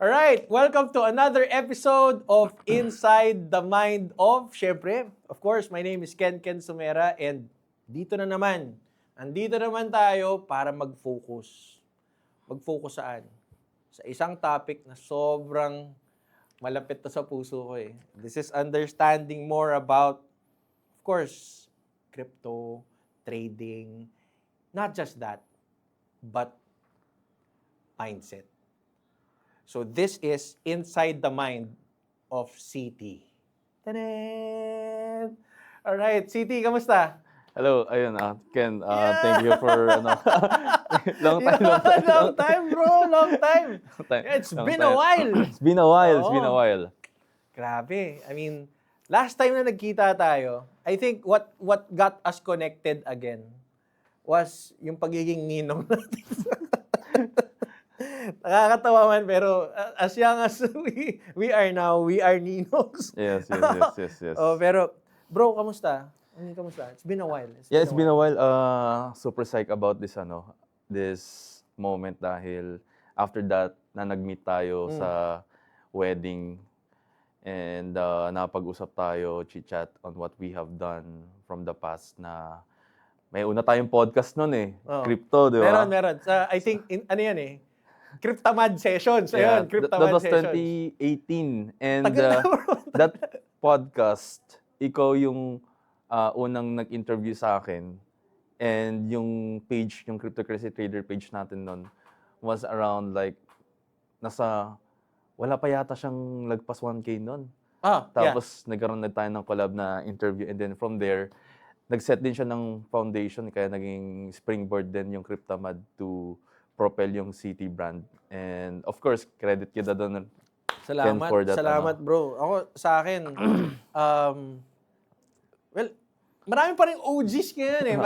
Alright, welcome to another episode of Inside the Mind of, syempre, of course, my name is Ken Sumera and andito naman tayo para mag-focus. Mag-focus saan? Sa isang topic na sobrang malapit to sa puso ko eh. This is understanding more about, of course, crypto, trading, not just that, but mindset. So this is Inside the Mind of CT. Tanan! Alright, CT, kamusta? Hello, ayun, Ken, thank you for, long Long time, bro, long time. It's been a while. It's been a while. Grabe. I mean, last time na nagkita tayo, I think what got us connected again was yung pagiging ninong natin. Nakakatawa man, pero as young as we are now, we are ninongs. Yes. Oh, pero, bro, kamusta? Kamusta? It's been a while. It's been a while. Super psyched about this moment dahil after that, na nag-meet tayo sa wedding and napag-usap tayo, chit-chat on what we have done from the past na may una tayong podcast nun eh. Oh. Crypto, di ba? Meron. I think, ano yan eh? Cryptamad Sessions. Yeah, Ayun, Cryptamad that was Sessions. 2018. And Tagal na, bro. that podcast, ikaw yung unang nag-interview sa akin. And yung page, yung Cryptocurrency Trader page natin nun was around like, wala pa yata siyang lagpas 1K nun. Tapos nagkaroon na tayo ng collab na interview. And then from there, nag-set din siya ng foundation. Kaya naging springboard din yung Cryptamad to propel yung CT brand. And of course, credit kita doon. Salamat, bro. Ako, sa akin, well, marami pa rin OGs ngayon eh.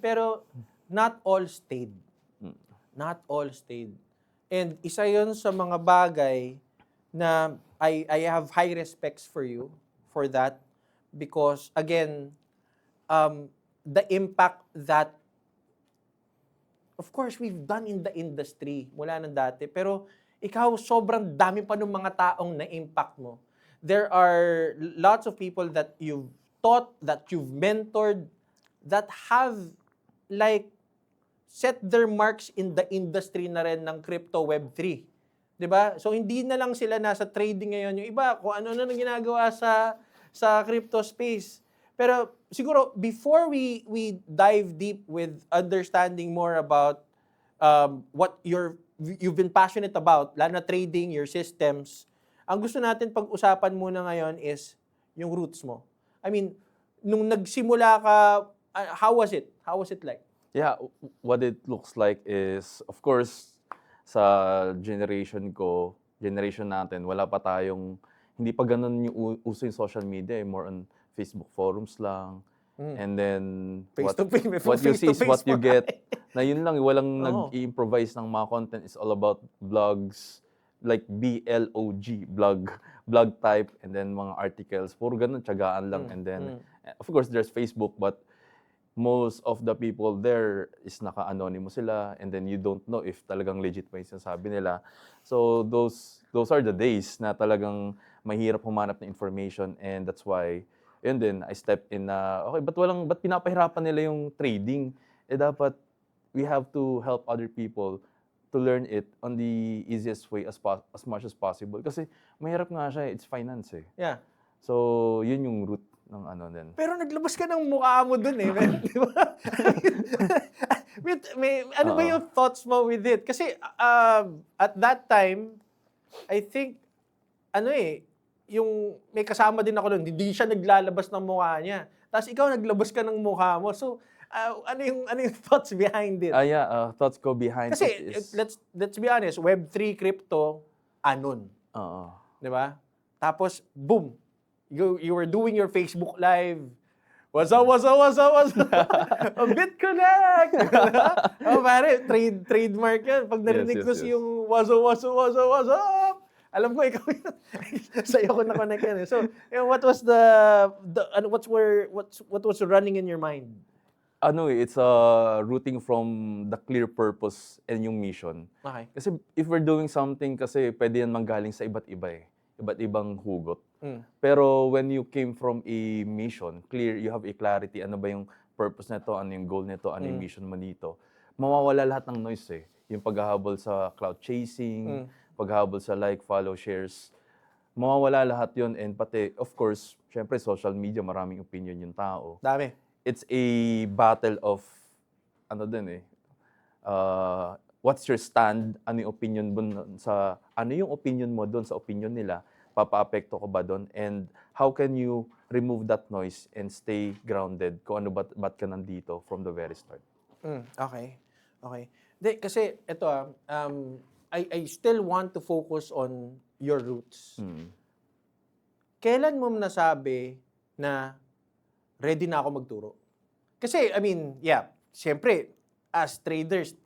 Pero not all stayed. Not all stayed. And isa yun sa mga bagay na I have high respects for you for that. Because, again, the impact that of course, we've done in the industry mula ng dati. Pero ikaw, sobrang dami pa ng mga taong na-impact mo. There are lots of people that you've taught, that you've mentored, that have like set their marks in the industry na rin ng crypto Web3. 'Di ba? So hindi na lang sila nasa trading ngayon. Yung iba, kung ano na ginagawa sa crypto space. Pero siguro, before we dive deep with understanding more about what you've been passionate about, lalo na trading, your systems, ang gusto natin pag-usapan muna ngayon is yung roots mo. I mean, nung nagsimula ka, how was it? How was it like? Yeah, what it looks like is, of course, sa generation natin, wala pa tayong, hindi pa ganun yung uso yung social media, more on Facebook forums lang. And then, what you see is what you get. Na yun lang, walang nag-i-improvise ng mga content. It's all about blogs, like BLOG, blog type, and then mga articles. Puro ganun, tiyagaan lang. And then, of course, there's Facebook, but most of the people there is naka-anonymous sila, and then you don't know if talagang legit pa yung sinasabi nila. So, those are the days na talagang mahirap humanap ng information, and that's why yun din, I stepped in na, okay, ba't pinapahirapan nila yung trading? Dapat, we have to help other people to learn it on the easiest way as much as possible. Kasi, mahirap nga siya, it's finance eh. Yeah. So, yun yung root ng din. Pero naglabas ka ng mukha mo dun eh. Di ba? Ano ba yung thoughts mo with it? Kasi, at that time, I think, yung may kasama din ako doon, hindi siya naglalabas ng mukha niya. Tapos ikaw naglabas ka ng mukha mo. So, ano yung thoughts behind it? Thoughts ko behind Kasi, it is... let's be honest, Web3 crypto, anon. Di ba? Tapos, boom, you were doing your Facebook Live. What's up? BitConnect! Pare, trademark yan. Pag narinig ko si yung what's up? Alam ko ikaw yun. Sa'yo ko na-connect yan. So, what was what was running in your mind? It's rooting from the clear purpose and yung mission. Okay. Kasi if we're doing something, kasi pwede yan manggaling sa iba't iba eh. Iba't ibang hugot. Pero when you came from a mission, clear, you have a clarity, ano ba yung purpose nito, ano yung goal nito, ano yung mission mo dito, mawawala lahat ng noise eh. Yung paghahabol sa cloud chasing, paghahabol sa like, follow, shares, mawawala lahat yun. And pati, of course, syempre social media, maraming opinion yung tao. Dami. It's a battle of, what's your stand, ano yung opinion mo ano yung opinion mo doon sa opinion nila, papa-apekto ko ba doon, and how can you remove that noise and stay grounded kung ano ba't ka nandito from the very start. Okay. Kasi ito I still want to focus on your roots. Kailan mo nasabi na ready na ako magturo? Kasi, siyempre, as traders,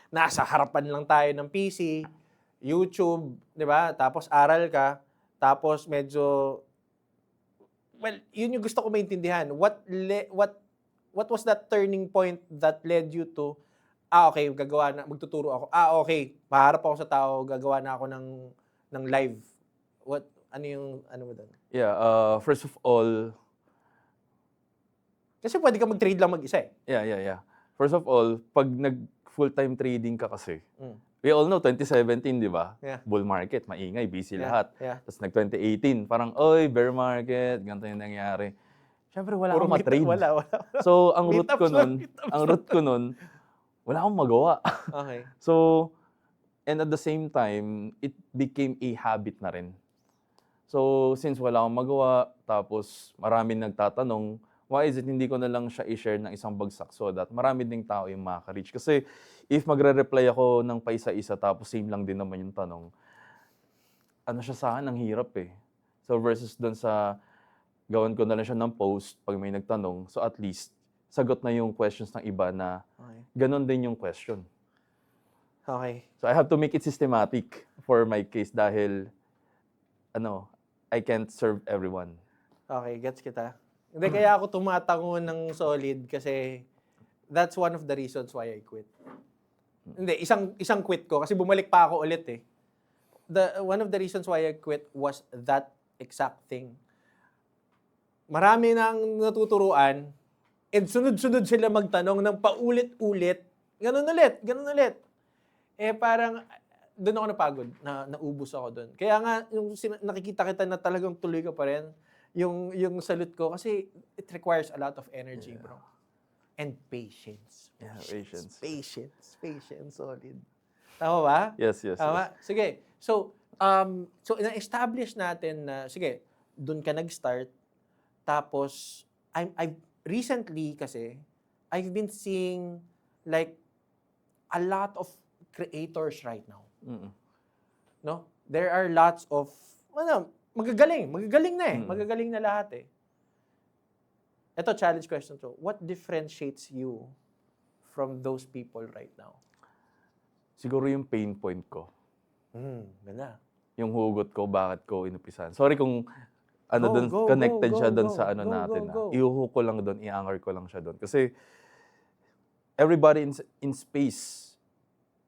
nasa harapan lang tayo ng PC, YouTube, di ba? Tapos aral ka, tapos medyo, yun yung gusto ko maintindihan. What was that turning point that led you to, okay, magtuturo ako. Okay, paharap ako sa tao, gagawa na ako ng live. Ano mo doon? Yeah, first of all, kasi pwede ka mag-trade lang mag-isa eh. Yeah. First of all, pag nag-full-time trading ka kasi, we all know, 2017, di ba? Yeah. Bull market, maingay, busy lahat. Yeah. Tapos nag-2018, parang, oy, bear market, ganito yung nangyari. Siyempre, wala akong matrade. Wala. So, ang root Meetups ko nun, wala akong magawa. Okay. So, and at the same time, it became a habit na rin. So, since wala akong magawa, tapos maraming nagtatanong, why is it hindi ko na lang siya i-share ng isang bagsak so that marami ding tao yung makaka-reach? Kasi if magre-reply ako ng paisa-isa tapos same lang din naman yung tanong, ano siya sa akin, ang hirap eh. So versus dun sa gawan ko na lang siya ng post pag may nagtanong, so at least sagot na yung questions ng iba na ganun din yung question. Okay. So I have to make it systematic for my case dahil I can't serve everyone. Okay, gets kita. Hindi, kaya ako tumatango ng solid kasi that's one of the reasons why I quit. Hindi, isang quit ko kasi bumalik pa ako ulit eh. One of the reasons why I quit was that exact thing. Marami nang natuturuan and sunod-sunod sila magtanong ng paulit-ulit. Ganun ulit. Eh parang doon ako napagod, naubos ako doon. Kaya nga, yung nakikita kita na talagang tuloy ka pa rin, yung salute ko, kasi it requires a lot of energy, bro. And patience. Yeah, patience. Patience, solid. Tama ba? Yes. Tama? Sige. So na-establish natin na, sige, doon ka nag-start, tapos, I've recently kasi, I've been seeing, like, a lot of creators right now. No? There are lots of, magagaling na eh. Magagaling na lahat eh. Ito, challenge question to. What differentiates you from those people right now? Siguro yung pain point ko. Ganda. Yung hugot ko, bakit ko inupisan. Sorry kung connected siya doon sa natin. Ihuho ko lang doon, i-anchor ko lang siya doon. Kasi everybody in space,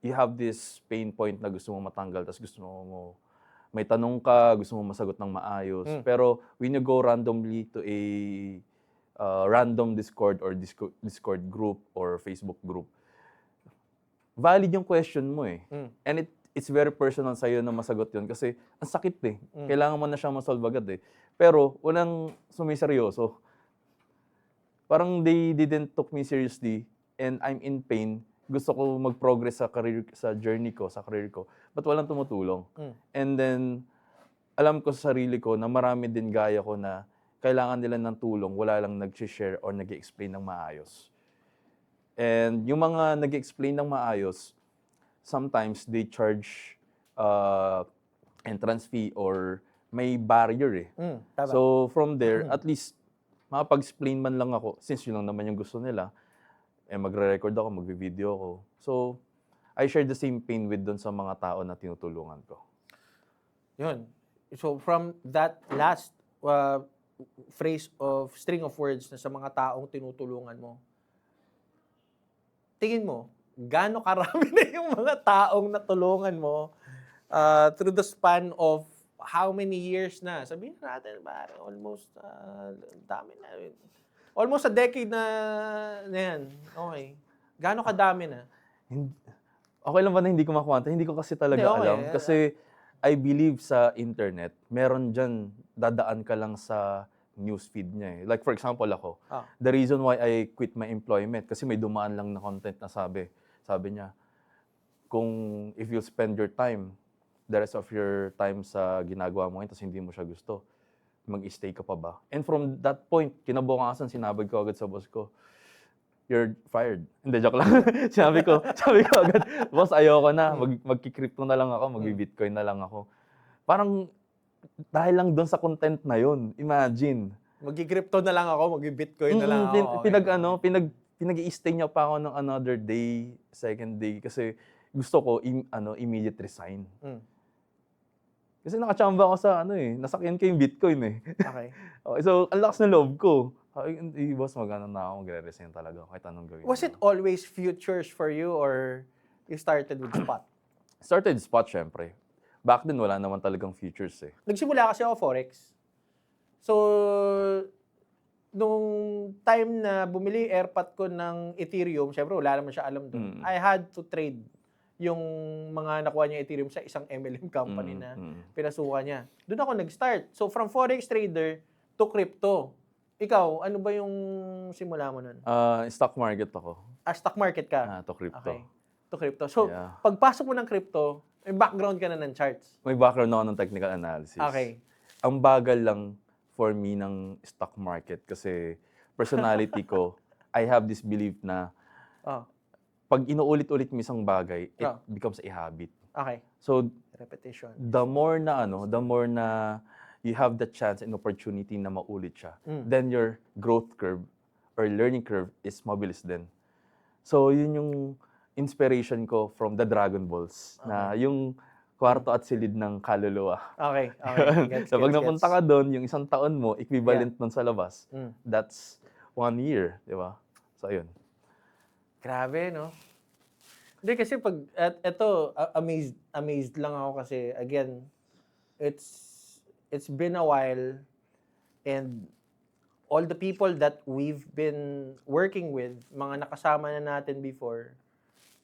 you have this pain point na gusto mo matanggal, tapos gusto mo may tanong ka, gusto mo masagot ng maayos. Pero when you go randomly to a random Discord or Discord group or Facebook group, valid yung question mo eh. And it's very personal sa'yo na masagot yun kasi ang sakit eh. Kailangan mo na siya masolve agad eh. Pero walang sumiseryoso. Parang they didn't took me seriously and I'm in pain. Gusto ko mag-progress sa journey ko, sa career ko, but walang tumutulong. And then, alam ko sa sarili ko na marami din gaya ko na kailangan nila ng tulong, wala lang nag-share or nag-explain ng maayos. And yung mga nag-explain ng maayos, sometimes they charge entrance fee or may barrier eh. Tama. So from there, at least makapag-explain man lang ako, since yun lang naman yung gusto nila, magre-record ako, magvi-video ako. So, I share the same pain with dun sa mga tao na tinutulungan ko. Yun. So, from that last phrase of string of words na sa mga taong tinutulungan mo, tingin mo, gaano karami na yung mga taong natulungan mo through the span of how many years na? Sabihin natin, parang almost, dami na. Almost a decade na yan. Okay. Gaano kadami na? Okay lang ba na hindi ko makwanta? Hindi ko kasi talaga Hindi, okay. alam. Kasi I believe sa internet, meron dyan, dadaan ka lang sa newsfeed niya eh. Like for example ako, the reason why I quit my employment, kasi may dumaan lang na content na sabi niya, kung if you spend your time, the rest of your time sa ginagawa mo ngayon, tapos hindi mo siya gusto, mag-stay ka pa ba? And from that point, kinabukasan, sinabag ko agad sa boss ko, you're fired. Hindi, joke lang. sabi ko agad, boss, ayoko na. Magki-crypto na lang ako, magbi-bitcoin na lang ako. Parang, dahil lang doon sa content na yun, imagine. Mag-crypto na lang ako, mag-bitcoin na lang ako. Pinag-i-stay niya pa ako ng another day, second day, kasi gusto ko immediate resign. Kasi nakachamba ako sa nasakyan ko yung Bitcoin eh. Okay. Okay, so, ang lakas ng loob ko. Hindi, boss, mag-ano na ako, magre-resign talaga. Kahit anong gawin. Was it always futures for you or you started with spot? Started spot, syempre. Back then, wala naman talagang futures eh. Nagsimula kasi ako Forex. So, nung time na bumili airpot ko ng Ethereum, syempre wala naman siya alam doon. I had to trade yung mga nakuha niya Ethereum sa isang MLM company na pinasukan niya. Doon ako nag-start. So, from Forex trader to crypto. Ikaw, ano ba yung simula mo nun? Stock market ako. Stock market ka? To crypto. Okay. To crypto. So, pagpasok mo ng crypto, may background ka na ng charts. May background ako ng technical analysis. Okay. Ang bagal lang for me ng stock market kasi personality ko, I have this belief na pag inuulit-ulit mo isang bagay, it becomes a habit. Okay. So, repetition. The more na you have the chance and opportunity na maulit siya, then your growth curve or learning curve is mabilis din. So, yun yung inspiration ko from the Dragon Balls, na yung kwarto at silid ng kaluluwa. Okay. So, pag napunta ka doon, yung isang taon mo, equivalent nun sa labas, that's 1 year, di ba? So, ayun. Grabe, no? Hindi kasi pag, eto, amazed lang ako kasi, again, it's been a while and all the people that we've been working with, mga nakasama na natin before,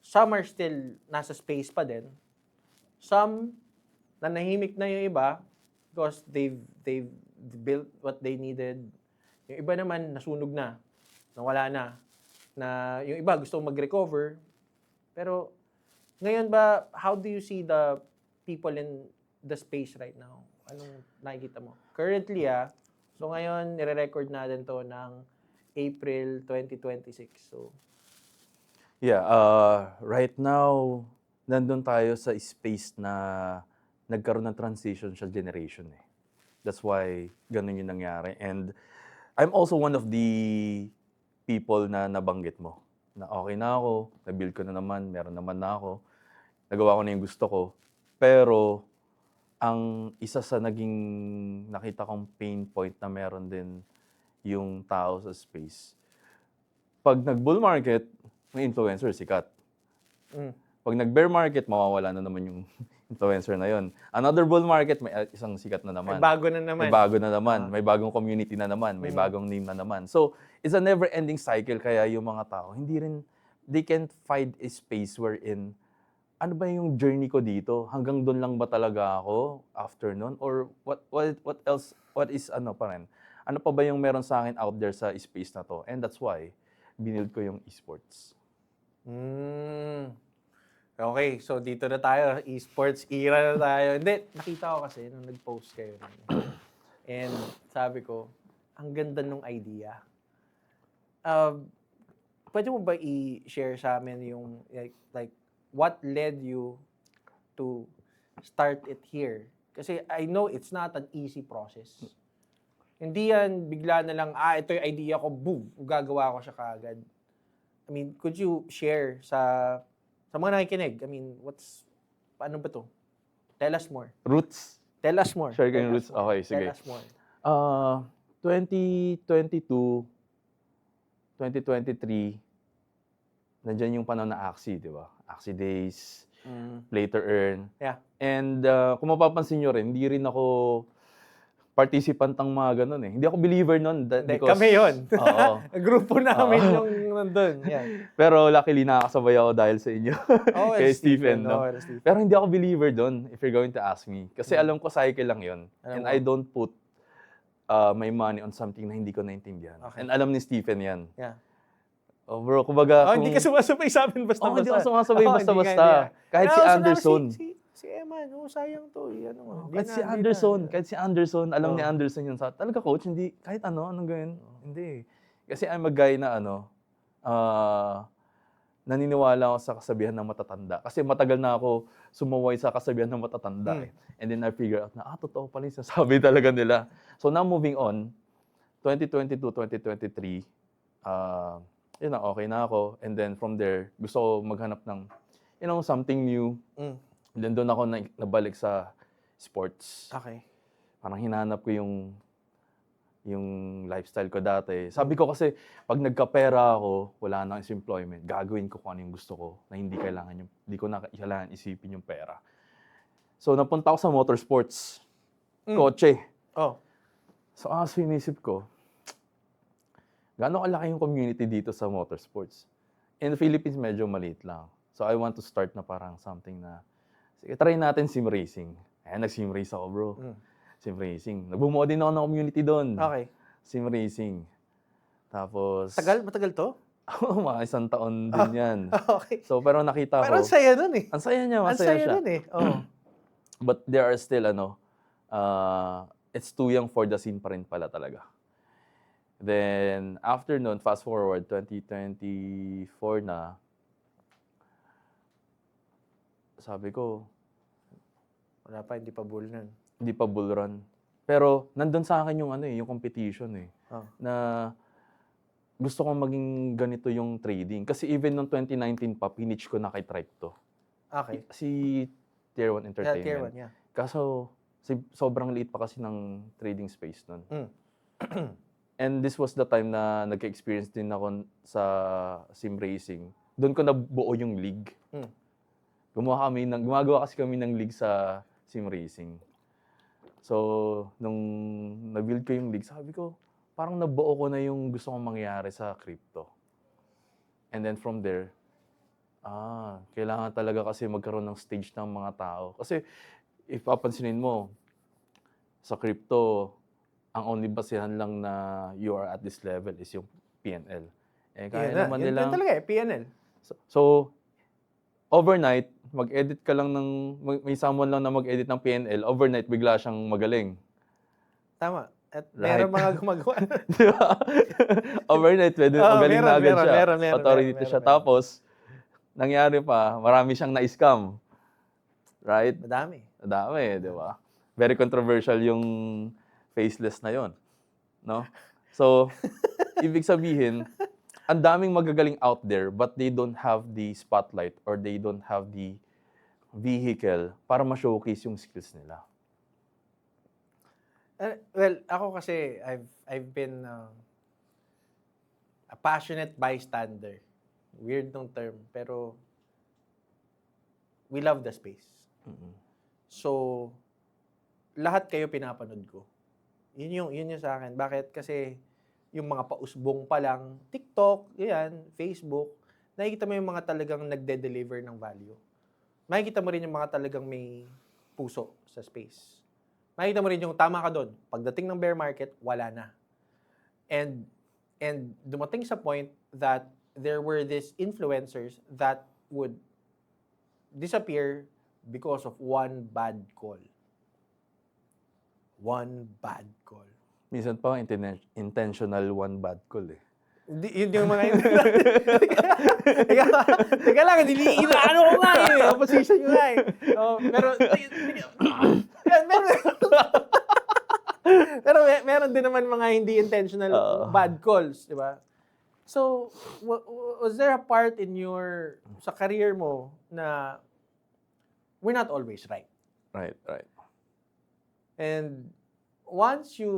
some are still nasa space pa din. Some, nanahimik na yung iba because they've built what they needed. Yung iba naman, nasunog na, nawala na. Na yung iba gusto mag-recover. Pero, ngayon ba, how do you see the people in the space right now? Anong nakikita mo? Currently, so ngayon, nire-record natin to ng April 2026. So, yeah, right now, nandun tayo sa space na nagkaroon ng transition sa generation eh. That's why ganun yung nangyari. And I'm also one of the people na nabanggit mo. Na okay na ako, na-build ko na naman, meron naman na ako, nagawa ko na yung gusto ko. Pero, ang isa sa naging nakita kong pain point na meron din yung tao sa space. Pag nag-bull market, may influencer, sikat. Pag nag-bear market, mawawala na naman yung influencer na yon. Another bull market, may isang sikat na naman. may bago na naman. May bago na naman. May bagong community na naman. May bagong name na naman. So, it's a never-ending cycle. Kaya yung mga tao, hindi rin, they can't find a space wherein, ano ba yung journey ko dito? Hanggang doon lang ba talaga ako after nun? Or what else, what is ano pa rin? Ano pa ba yung meron sa akin out there sa space na to? And that's why, binild ko yung esports. Okay, so dito na tayo, esports era na tayo. Hindi, nakita ko kasi nung nag-post kayo. And sabi ko, ang ganda nung idea. Pwede mo ba i-share sa amin yung, like what led you to start it here? Kasi I know it's not an easy process. Hindi yan bigla na lang, ito yung idea ko, boom, gagawa ko siya kaagad. I mean, could you share sa mga nakikinig? I mean, paano ba to? Tell us more. Roots. Tell us more. Share ko yung roots. Okay, sige. Tell us more. 2022, 2023, Nandiyan yung panahon na Axie, di ba? Axie days, Mm. play to earn. Yeah. And kung mapapansin nyo rin, hindi rin ako participant ng mga ganun eh. Hindi ako believer nun. Hindi, Because, kami yun. Oo. Grupo namin Oo. yung nandun. Yeah. Pero luckily, nakakasabay ako dahil sa inyo. Oh, Kay and Stephen, Oh, no? and Stephen. Pero hindi ako believer doon, if you're going to ask me. Kasi alam ko cycle lang yun. Alam And mo. I don't put my money on something na hindi ko naintindihan. Okay. And alam ni Stephen yan. Yeah. Oh bro, kumbaga... Oh, hindi ka sumasabay sa amin basta-basta. hindi ako sumasabay Oh, basta-basta. hindi ka. Kahit si Anderson. Si Eman, sayang to. Ano, Kahit si Anderson, alam ni Anderson yun. Talaga coach, hindi, kahit anong gawin, hindi. Kasi I'm a guy na naniniwala ako sa kasabihan ng matatanda. Kasi matagal na ako sumuway sa kasabihan ng matatanda. And then I figure out na, totoo pala yung sasabi talaga nila. So now moving on, 2022, 2023, yun na, okay na ako. And then from there, gusto ko maghanap ng, something new. And then doon ako nabalik sa sports. Okay. Parang hinanap ko yung lifestyle ko dati. Sabi ko kasi, pag nagkapera ako, wala nang employment, gagawin ko kung ano yung gusto ko, na hindi ko na kailangan isipin yung pera. So, napunta ako sa motorsports. Kotse. Oh. So, inisip ko, gaano kalaki yung community dito sa motorsports? In the Philippines, medyo maliit lang. So, I want to start na parang something na, sige, try natin sim racing. Ayan, nag-sim race ako, bro. Sim racing. Nagbumo din ako ng community doon. Okay. Sim racing. Tapos... Matagal to? mga 1 taon din yan. Okay. So, pero nakita ko... Pero ang saya nun eh. Ang saya niya, Ang masaya saya siya. nun eh. Oh. But there are still, it's too young for the scene pa rin pala talaga. Then, after nun, fast forward, 2024 na, sabi ko, Wala pa, hindi pa bull nun. hindi pa bull run. Pero, nandun sa akin yung competition eh. Oh. Na gusto kong maging ganito yung trading. Kasi even noong 2019 pa, pinitch ko na kay Tribe to. Okay. Si Tier 1 Entertainment. Yeah, Tier 1, yeah. Kaso, sobrang liit pa kasi ng trading space nun. And this was the time na nag-experience din ako sa sim racing. Doon ko nabuo yung league. Gumagawa kasi kami ng league sa sim racing. So, nung na-build ko yung league, sabi ko, parang nabuo ko na yung gusto kong mangyari sa crypto. And then from there, kailangan talaga kasi magkaroon ng stage ng mga tao. Kasi, if papansinin mo, sa crypto, ang only basihan lang na you are at this level is yung PNL. Eh, kaya naman nilang... Yun talaga eh, PNL. So, overnight, mag-edit ka lang may someone lang na mag-edit ng PNL, overnight, bigla siyang magaling. Tama. At Right. meron mga gumagawa. Di ba? Overnight, magaling na agad siya. Authority siya. meron. Tapos, nangyari pa, marami siyang na-scam. Right? Madami. Madami, di ba? Very controversial yung faceless na yon, no? So, ibig sabihin, ang daming magagaling out there but they don't have the spotlight or they don't have the vehicle para ma-showcase yung skills nila. Well, ako kasi, I've been a passionate bystander. Weird nung term, pero we love the space. So, lahat kayo pinapanood ko. Yun yung sa akin. Bakit? Kasi yung mga pausbong pa lang, TikTok, yan, Facebook, nakikita mo yung mga talagang nagde-deliver ng value. Makikita mo rin yung mga talagang may puso sa space. Makikita mo rin yung tama ka doon. Pagdating ng bear market, wala na. And dumating sa point that there were these influencers that would disappear because of one bad call. One bad call. Minsan pa, intentional one bad call eh. Yun yung mga Teka lang, ano ko nga eh. Opposition ko nga eh. Pero meron din naman mga hindi intentional bad calls, di ba? So, was there a part in sa career mo na we're not always right? Right. And once you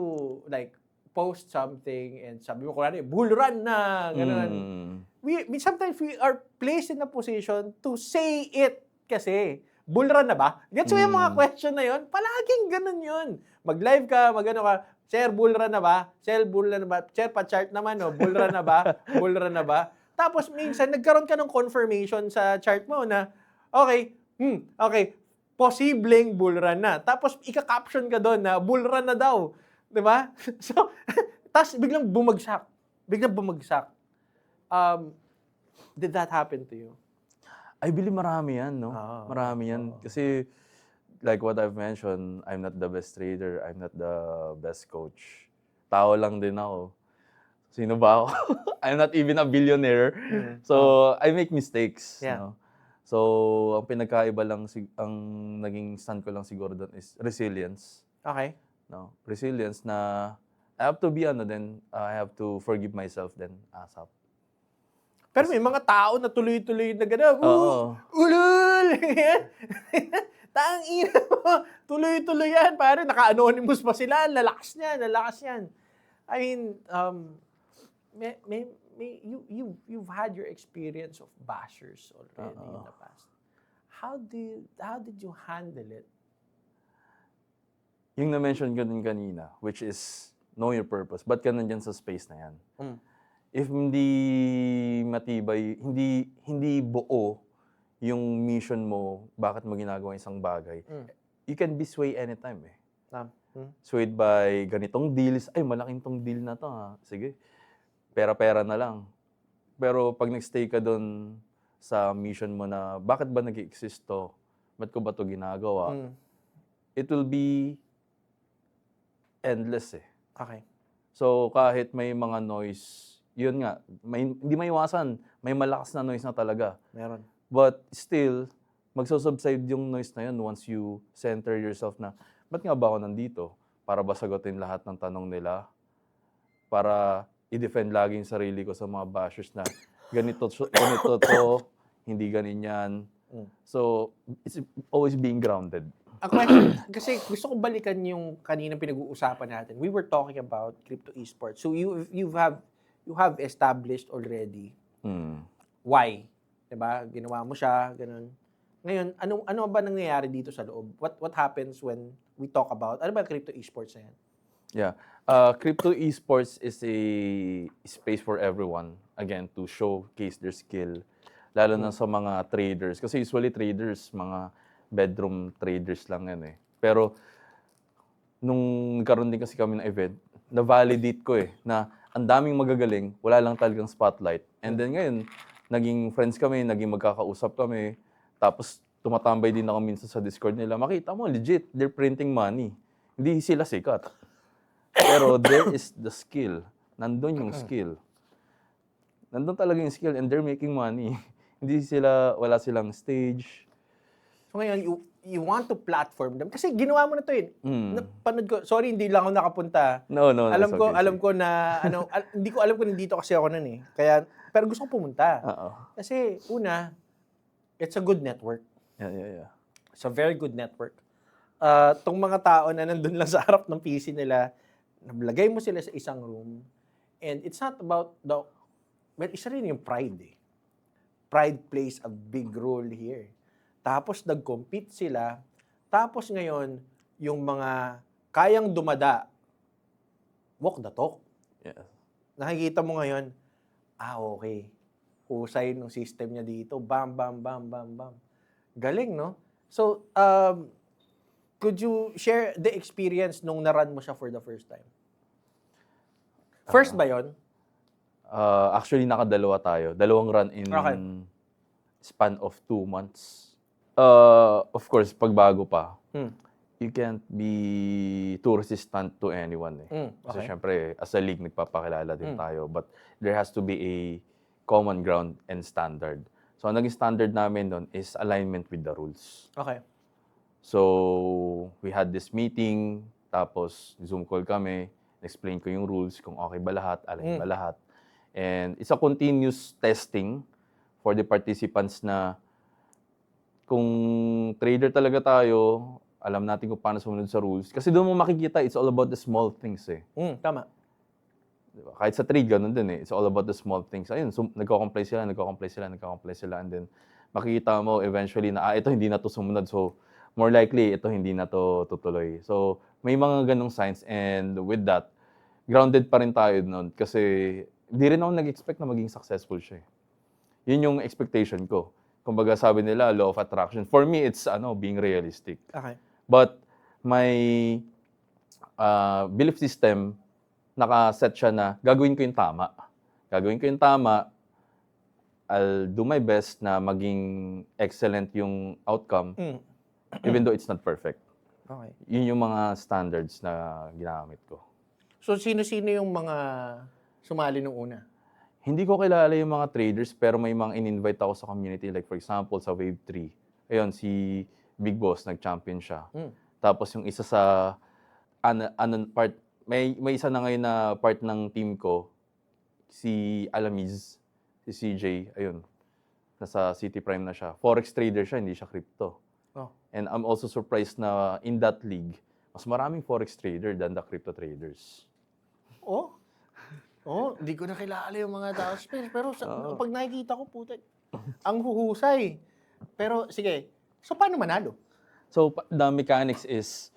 post something and sabi mo, bull run na, gano'n. sometimes we are placed in a position to say it kasi. Bullrun na ba? Gets mo yung mga question na yon? Palaging ganun yun. Mag-live ka, mag-ano ka, Sir, bullrun na ba? Sir, bullrun na ba? Sir, pa-chart naman, no? Bullrun na ba? Bullrun na ba? Tapos minsan, nagkaroon ka ng confirmation sa chart mo na, okay, posibleng bullrun na. Tapos, ika-caption ka doon na bullrun na daw. Di ba? So, tapos biglang bumagsak. Did that happen to you? I believe marami yan, no? Ah, Marami yan. Kasi, like what I've mentioned, I'm not the best trader, I'm not the best coach. Tao lang din ako. Sino ba ako? I'm not even a billionaire. So, I make mistakes. Yeah. No? So, ang pinagkaiba lang, ang naging stand ko lang siguro doon is resilience. Okay. No? Resilience na I have to be I have to forgive myself then ASAP. Pero may mga tao na tuloy-tuloy na gano'n. Oo. Ulul! Tangina mo. Tuloy-tuloy yan. Pare, naka-anonymous pa sila. Lalakas yan. I mean, you've had your experience of bashers already in the past. How did you handle it? Yung na-mention ko din kanina, which is know your purpose. Ba't ka nandyan sa space na yan? If hindi matibay, hindi buo yung mission mo, bakit mo ginagawa isang bagay, you can be swayed anytime eh. Swayed by ganitong deals, ay malaking tong deal na to ha, sige, pera-pera na lang. Pero pag nag-stay ka doon sa mission mo na, bakit ba nag-exist to? Ba't ko ba to ginagawa? It will be endless eh. Okay. So kahit may mga noise, yun nga, hindi maiwasan, may malakas na noise na talaga. Meron. But still, magsusubside yung noise na yun once you center yourself na, ba't nga ba ako nandito? Para ba sagutin lahat ng tanong nila? Para i-defend lagi yung sarili ko sa mga bashers na ganito to, hindi ganyan. So, it's always being grounded. A question, kasi gusto ko balikan yung kaninang pinag-uusapan natin. We were talking about crypto esports. So you have established already why, 'di ba? Ginawa mo siya, ganun. Ngayon, ano ba nangyayari dito sa loob? What happens when we talk about ano ba crypto esports na yan? Yeah. Crypto esports is a space for everyone, again, to showcase their skill. Lalo na sa mga traders. Kasi usually traders, mga bedroom traders lang yan eh. Pero, nung nagkaroon din kasi kami ng event, na-validate ko eh, na ang daming magagaling, wala lang talagang spotlight. And then ngayon, naging friends kami, naging magkakausap kami, tapos tumatambay din ako minsan sa Discord nila. Makita mo, legit, they're printing money. Hindi sila sikat. Pero there is the skill. Nandun yung skill. Nandun talaga yung skill and they're making money. Wala silang stage. So ngayon, you want to platform them kasi ginawa mo na to eh. Napanood ko, sorry hindi lang ako nakapunta. No, Alam ko na hindi ko alam kung nandito kasi ako noon eh. Kaya pero gusto ko pumunta. Kasi una, it's a good network. Yeah. It's a very good network. Tong mga tao na nandun lang sa harap ng PC nila, nablagay mo sila sa isang room and it's not about isa rin yung pride eh. Pride plays a big role here. Tapos nag-compete sila. Tapos ngayon, yung mga kayang dumada, walk the talk. Yeah. Nakikita mo ngayon, okay. Husay ng system niya dito. Bam. Galing, no? So, could you share the experience nung naran mo siya for the first time? First ba yun? Actually, nakadalawa tayo. Dalawang run in span of 2 months. Of course, pag bago pa, you can't be too resistant to anyone eh. Kasi syempre, as a league, nagpapakilala din tayo. But there has to be a common ground and standard. So, ang naging standard namin nun is alignment with the rules. Okay. So, we had this meeting, tapos Zoom call kami, explain ko yung rules, kung okay ba lahat, align ba lahat. And it's a continuous testing for the participants na kung trader talaga tayo, alam natin kung paano sumunod sa rules. Kasi doon mo makikita, it's all about the small things eh. Tama. Diba? Kahit sa trade, ganun din eh. It's all about the small things. Ayun, so, nagko-comply sila, and then makikita mo eventually na, ito hindi na to sumunod. So, more likely, ito hindi na to tutuloy. So, may mga ganong signs, and with that, grounded pa rin tayo nun kasi hindi rin ako nag-expect na maging successful siya eh. Yun yung expectation ko. Kumbaga sabi nila, law of attraction. For me, it's being realistic. Okay. But my belief system, nakaset siya na gagawin ko yung tama. Gagawin ko yung tama, I'll do my best na maging excellent yung outcome, even though it's not perfect. Okay. Yun yung mga standards na ginamit ko. So, sino-sino yung mga sumali nung una? Hindi ko kilala yung mga traders, pero may mga in-invite ako sa community. Like for example, sa Wave 3. Ayun, si Big Boss, nag-champion siya. Tapos yung isa sa part, may isa na ngayon na part ng team ko, si Alamiz, si CJ, ayun. Nasa City Prime na siya. Forex trader siya, hindi siya crypto. Oh. And I'm also surprised na in that league, mas maraming forex trader than the crypto traders. Oh? Oh, hindi ko na kilala yung mga tao. Pero pag nakikita ko, puta, ang huhusay. Pero sige, so paano manalo? So the mechanics is,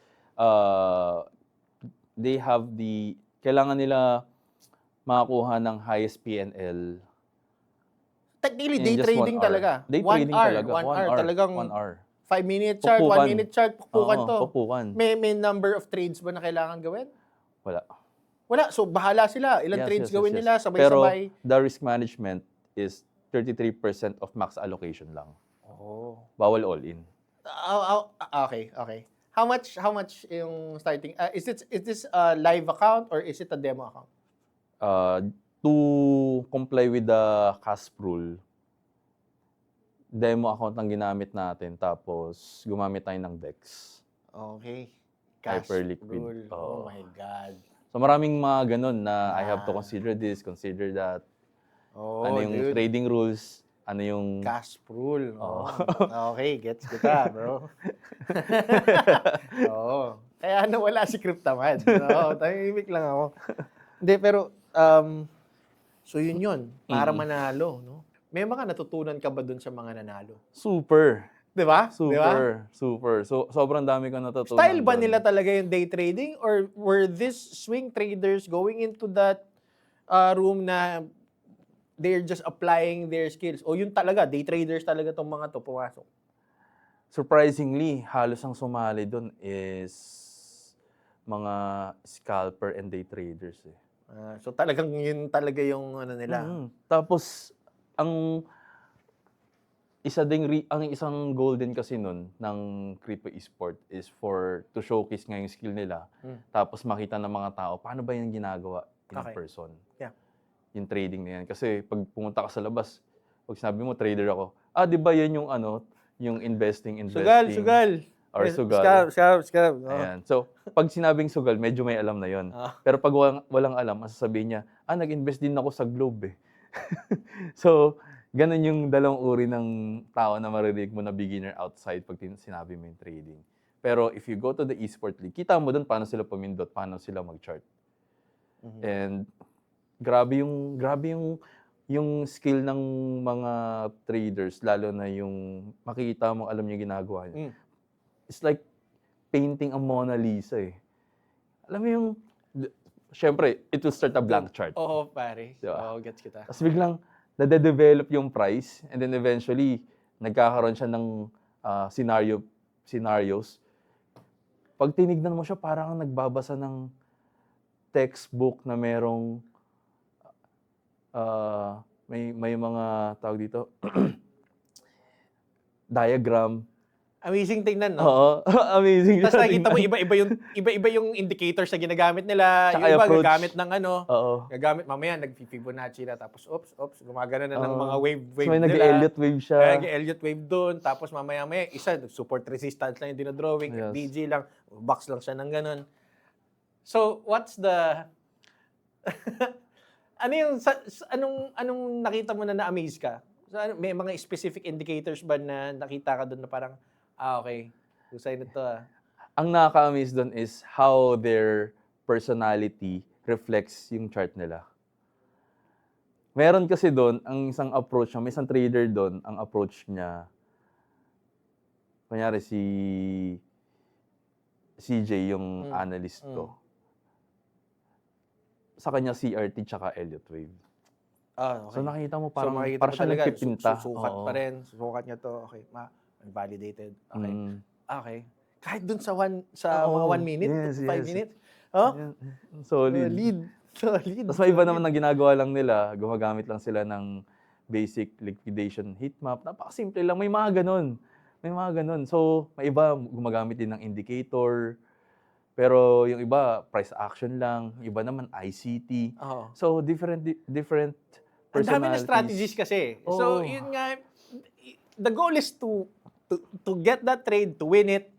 they have kailangan nila makakuha ng highest PNL. Technically, in day just trading 1 hour. talaga. Day 1 trading hour, talaga. 1 hour. Talagang 1 hour. 5-minute chart, Pupukan. 1-minute chart, pupukan Oo, to. pupukan. May number of trades ba na kailangan gawin? Wala. Wala. So, bahala sila. Ilang trades gawin nila, Pero sabay-sabay. the risk management is 33% of max allocation lang. Oh. Bawal all in. Okay. How much yung starting? Is this a live account or is it a demo account? To comply with the CASP rule, demo account ang ginamit natin, tapos gumamit tayo ng DEX. Okay. Hyperliquid. Rule. Oh my God. So maraming mga ganun na I have to consider this, consider that. Oh, Ano yung dude. trading rules, ano yung... CASP rule. Oh. Okay, gets kita, bro. Oo. Kaya nawala si Cryptamad. Oo, tahimik lang ako. Hindi, pero, so yun. Para manalo, no? May mga natutunan ka ba dun sa mga nanalo? Super. Di ba? Super. So, sobrang dami ko natutunan. Style ba dun. nila talaga yung day trading? Or were these swing traders going into that room na they're just applying their skills? O yun talaga, day traders talaga tong mga to pumasok? Surprisingly, halos ang sumali dun is mga scalper and day traders eh. So talagang yun talaga yung ano nila. Tapos, ang isang goal din kasi nun ng crypto esport is to showcase nga yung skill nila. Tapos makita ng mga tao, paano ba yung ginagawa in person? Yeah. Yung trading na yan. Kasi pag pumunta ka sa labas, pag sinabi mo, trader ako, di ba yan yung yung investing. Sugal. Or sugal. Scam. Oh. Ayan. So, pag sinabing sugal, medyo may alam na yon. Pero pag walang alam, masasabihin niya, nag-invest din ako sa Globe eh. So, ganun yung dalawang uri ng tao na maririnig mo na beginner outside pag sinabi mo yung trading. Pero if you go to the esport league, kita mo dun paano sila pumindot, paano sila mag-chart. And grabe yung skill ng mga traders, lalo na yung makikita mo alam niya ginagawa niya. It's like painting a Mona Lisa eh. Alam mo yung, syempre, it will start a blank chart. Oo, pare. Diba? Oo, gets kita. Tapos biglang, nade-develop yung price, and then eventually, nagkakaroon siya ng scenarios. Pag tinignan mo siya, parang nagbabasa ng textbook na merong may mga tawag dito diagram. Amazing tingnan, no? Oo, amazing. Tapos nakikita mo iba yung indicators na ginagamit nila. Tsaka Yung iba approach. gagamit ng Oo. gagamit mamaya nag-Fibonacci na, tapos gumagana na ng mga wave So, may nila. nag-Elliott wave siya. Nag-Elliott wave doon, tapos mamaya isa support resistance lang yung dinodrawing, Yes. DG lang, box lang siya ng ganun. So, what's the anong nakita mo na na-amaze ka? So, may mga specific indicators ba na nakita ka doon na parang, okay, husay na to Ang nakaka-amaze doon is how their personality reflects yung chart nila. Meron kasi doon, ang isang approach niya, may isang trader doon, ang approach niya, kunyari si CJ yung analyst ko. Sa kanya CRT tsaka Elliott Wave. Okay. So nakita mo So parang makikita parang mo siya talaga, nagpipinta. susukat Oo. pa rin. Susukat niya to. Okay. Validated. Okay. Mm. Okay. Kahit dun sa mga Oo. 1 minute, Yes, 5 yes. minutes. Oh, Yan, solid. Solid. Tapos may iba naman na ginagawa lang nila, gumagamit lang sila ng basic liquidation heat map. Napakasimple lang. May mga ganun. May mga ganun. So, may iba gumagamit din ng indicator. Pero yung iba, price action lang. Yung iba naman, ICT. Oo. So, different Ang dami na personalities. strategies kasi. So, Oo. yun nga, the goal is to get that trade, to win it,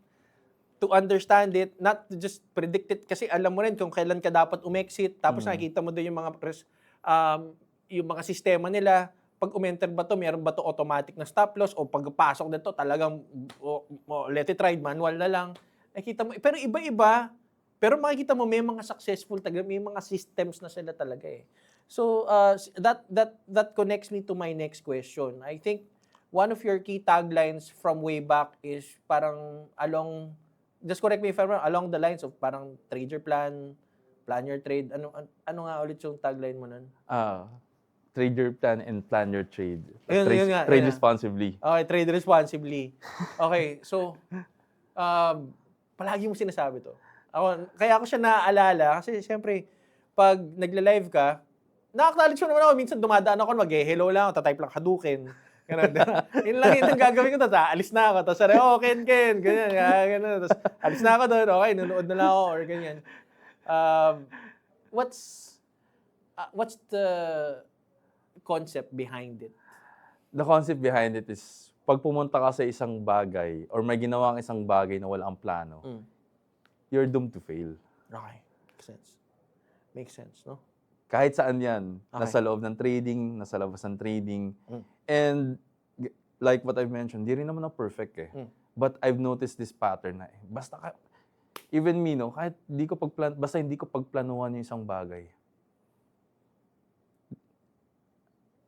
to understand it, not to just predict it kasi alam mo rin kung kailan ka dapat umexit, tapos nakikita mo din yung mga sistema nila. Pag umenter ba to, meron ba to automatic na stop loss o pagpasok nito talagang let it ride, manual na lang. Nakita mo, pero iba-iba. Pero makikita mo may mga successful talaga, may mga systems na sila talaga eh. So that connects me to my next question. I think one of your key taglines from way back is parang just correct me if I'm wrong, along the lines of parang trader plan your trade. Ano nga ulit yung tagline mo nun? Trade your plan and plan your trade. Yun nga, Trade yun nga. responsibly. Okay, trade responsibly. Okay, so palagi mo sinasabi to. Kaya ako siya naaalala kasi siyempre pag nagla-live ka, na-acknowledge mo naman ako, minsan dumadaan ako, mag-hello lang ako, tatype lang Hadouken. Ganun. Yun lang yung gagawin ko, tapos alis na ako, tapos sabi, Ken, ganyan, ganyan. Tapos alis na ako doon, okay, nanonood na lang ako, or ganyan. What's the concept behind it? The concept behind it is, pag pumunta ka sa isang bagay, or may ginawang isang bagay na walang plano, you're doomed to fail. Okay, makes sense, no? Kahit saan yan. Okay. Nasa loob ng trading, nasa labas ng trading. And like what I've mentioned, di rin naman ako perfect eh. But I've noticed this pattern na even me, no, kahit basta hindi ko pagplanuhan yung isang bagay.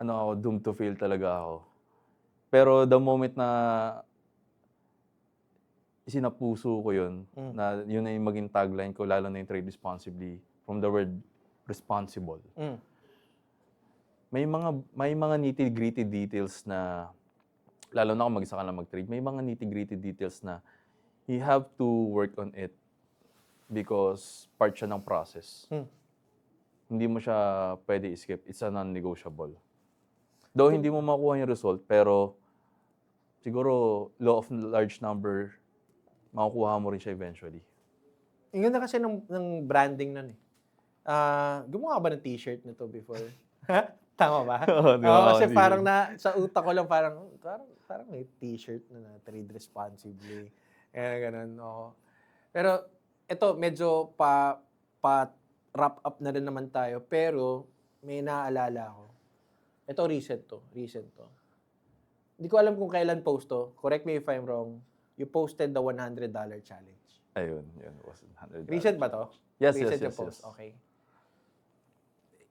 Doomed to fail talaga ako. Pero the moment na isinapuso ko yun, na yun na yung maging tagline ko, lalo na yung trade responsibly, from the word responsible. May mga nitty-gritty details na, lalo na kung mag-isa ka lang mag-trade, may mga nitty-gritty details na you have to work on it because part siya ng process. Hindi mo siya pwede skip. It's a non-negotiable. Though hindi mo makuha yung result, pero siguro law of large number, makukuha mo rin siya eventually. Ang ganda kasi ng branding nun eh. Gumawa ka ba ng t-shirt nito before? Tama ba? Kasi parang sa utak ko lang parang may t-shirt na trade responsibly. Ganun. Pero ito medyo wrap up na rin naman tayo, pero may naaalala ako. Ito recent to. Hindi ko alam kung kailan post to. Correct me if I'm wrong. You posted the $100 challenge. Ayun, yun was $100. Recent ba to? Yes, Recent yes. yung post. Okay.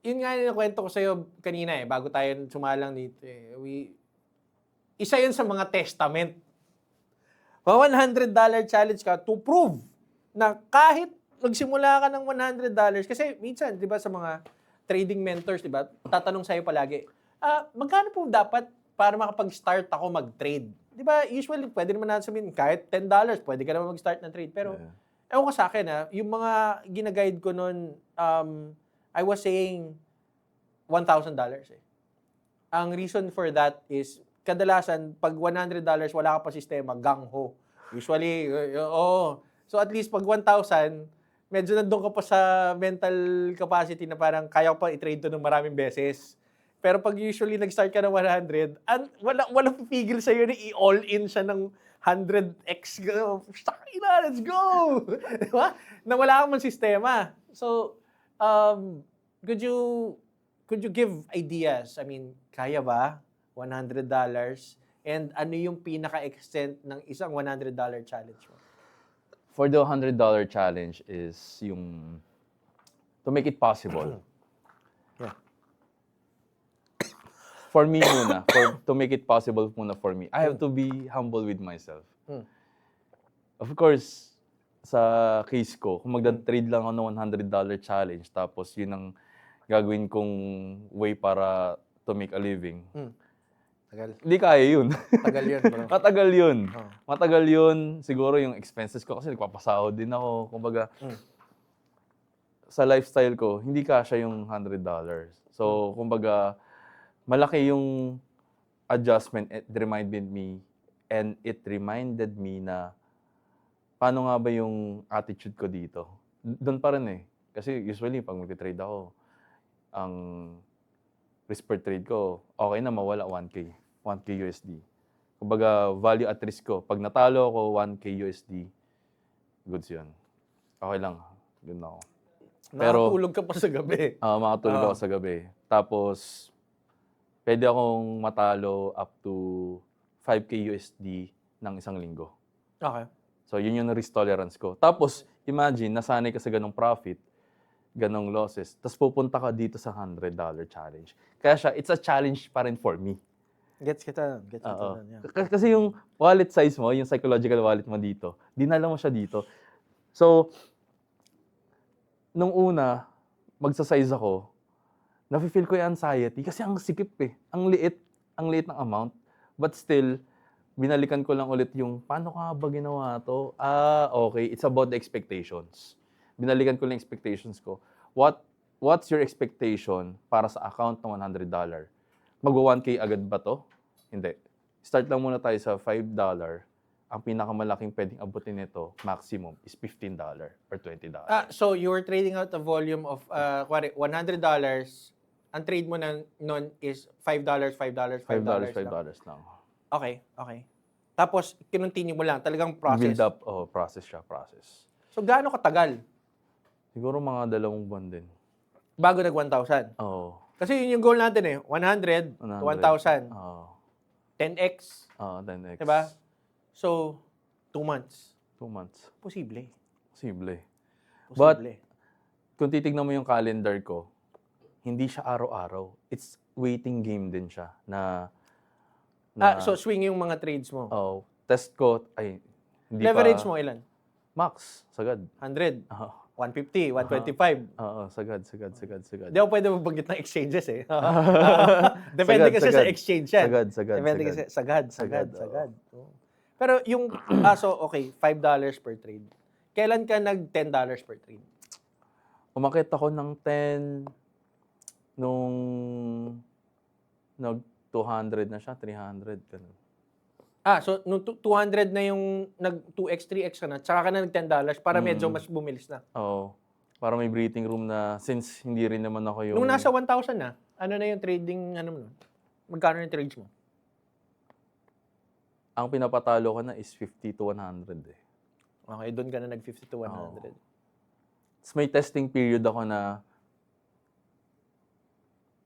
Yun nga yung kwento ko sa'yo kanina eh, bago tayo sumalang dito eh. Isa yun sa mga testament. $100 challenge ka to prove na kahit magsimula ka ng $100, kasi minsan, di ba, sa mga trading mentors, di ba, tatanong sa'yo palagi, magkano po dapat para makapag-start ako mag-trade? Di ba, usually, pwede naman natin sabihin, kahit $10, pwede ka naman mag-start ng trade. Pero, ewan ko sa akin, yung mga ginaguide ko nun, I was saying $1,000 eh. Ang reason for that is, kadalasan, pag $100, wala ka pa sistema, gang-ho. Usually, So at least pag 1,000, medyo nandun ka pa sa mental capacity na parang kaya ko pa i-trade to ng maraming beses. Pero pag usually nag-start ka ng 100, walang pipigil sa'yo na i-all-in siya ng 100x. Let's go! Diba? Na wala kang sistema. So, could you give ideas? I mean, kaya ba? $100? And ano yung pinaka-extent ng isang $100 challenge mo? For the $100 challenge is yung to make it possible. Yeah. for me muna, to make it possible muna for me, I have to be humble with myself. Of course, sa case ko, kung magda-trade lang ako ng $100 challenge, tapos yun ang gagawin kong way para to make a living, Tagal. hindi kaya yun. Tagal yun, bro. Matagal yun. Oh. Matagal yun. Siguro yung expenses ko kasi nagpapasahod din ako. Kumbaga, sa lifestyle ko, hindi kasya yung $100. So, kumbaga, malaki yung adjustment. It reminded me na paano nga ba yung attitude ko dito. Doon pa rin eh. Kasi usually, pag mag-trade ako, ang risk per trade ko, okay na mawala 1K USD. Kumbaga, value at risk ko. Pag natalo ako, 1K USD, goods yun. Okay lang. Good na ako. Pero, Nakatulog ka pa sa gabi. makatulog ako sa gabi. Tapos, pwede akong matalo up to 5K USD ng isang linggo. Okay. So, yun yung risk tolerance ko. Tapos, imagine, nasanay ka sa ganong profit, ganong losses, tapos pupunta ka dito sa $100 challenge. Kaya siya, it's a challenge pa rin for me. Gets kita. Yeah. Kasi yung wallet size mo, yung psychological wallet mo dito, dinala mo siya dito. So, nung una, magsa-size ako, nafe-feel ko yung anxiety kasi ang sikip eh. Ang liit ng amount. But still, binalikan ko lang ulit yung, paano ka ba ginawa to? Okay, it's about the expectations. Binalikan ko lang expectations ko. What's your expectation para sa account ng $100? Mag-1K agad ba to? Hindi. Start lang muna tayo sa $5. Ang pinakamalaking pwedeng abutin nito, maximum, is $15 or $20. So you were trading out a volume of $100. Ang trade mo nun is $5 $5 lang. lang. Okay. Tapos, kinontinue mo lang. Talagang process. Build up, process. So, gaano katagal? Siguro mga 2 buwan din. Bago nag-1,000? Oo. Kasi yun yung goal natin eh. 100 to 1,000. Oo. 10x. 10x. Diba? So, 2 months. 2 months. Posible. But, kung titignan mo yung calendar ko, hindi siya araw-araw. It's waiting game din siya so swing yung mga trades mo. Test ko, hindi Leverage pa. mo ilan? Max, sagad. 100, Oo. 150, 125. Sagad. Hindi ako pwede mabanggit ng exchanges eh. Depende kasi sa exchange yan. Depende kasi, sagad. Pero yung, okay, $5 per trade. Kailan ka nag-$10 per trade? Umakit ako ng 10 nung nag-200 na siya, 300. Ganun. So nung 200 na yung nag-2x, 3x ka na, tsaka ka na nag-$10 para medyo mas bumilis na. Oo. Para may breathing room na, since hindi rin naman ako yung... Nung nasa 1,000 na, ano na yung trading, magkano yung trades mo? Ang pinapatalo ko na is 50 to 100 eh. Okay, doon ka na nag-50 to 100. Tapos may testing period ako na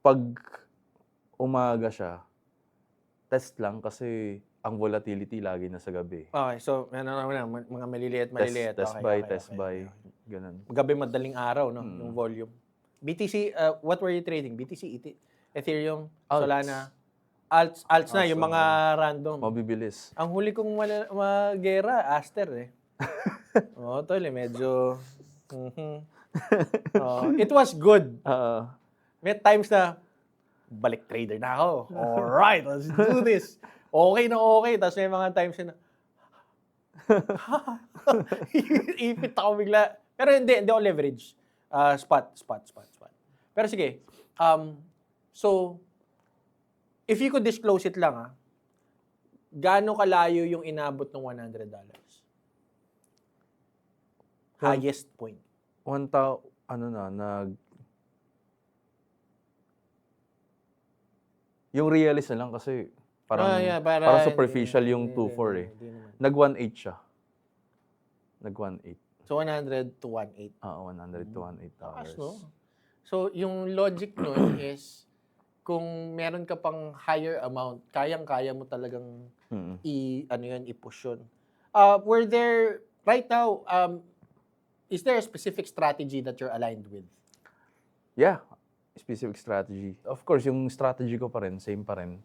pag umaga siya, test lang kasi ang volatility lagi na sa gabi. Okay, so mga maliliit. Test buy, ganun. Gabi madaling araw, no? Yung volume. BTC, what were you trading? BTC, Ethereum, Alts. Solana, alts na, yung mga random. Mabibilis. Ang huli kong magera, Aster eh. Tol, medyo... it was good. May times na, balik trader na ako. Alright, let's do this. Okay na okay. Tapos may mga times na, ipit ako bigla. Pero hindi ako leverage. Spot. Pero sige. So, if you could disclose it lang, gaano kalayo yung inabot ng $100? Highest point. Yung realist na lang kasi parang superficial yung 2.4 eh. Nag-1.8 siya. Nag-1.8. So, 100 to 1.8. 100 to 1.8 dollars. No? So, yung logic nun is, kung meron ka pang higher amount, kayang-kaya mo talagang i-push yun. Were there, right now, is there a specific strategy that you're aligned with? Yeah. specific strategy. Of course, yung strategy ko pa rin, same pa rin.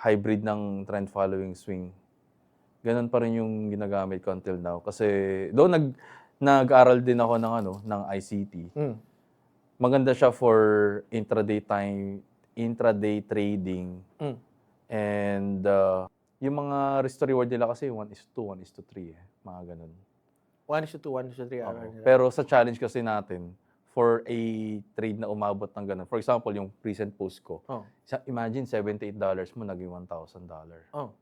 Hybrid ng trend following swing. Ganun pa rin yung ginagamit ko until now. Kasi doon nag-aral din ako ng ICT. Maganda siya for intraday trading. And yung mga risk to reward nila kasi 1:2, 1:3 mga ganun. 1:2, 1:3 Oo. araw nila. Pero sa challenge kasi natin, for a trade na umabot ng ganun, for example, yung recent post ko, imagine $78 mo naging $1,000. Oh.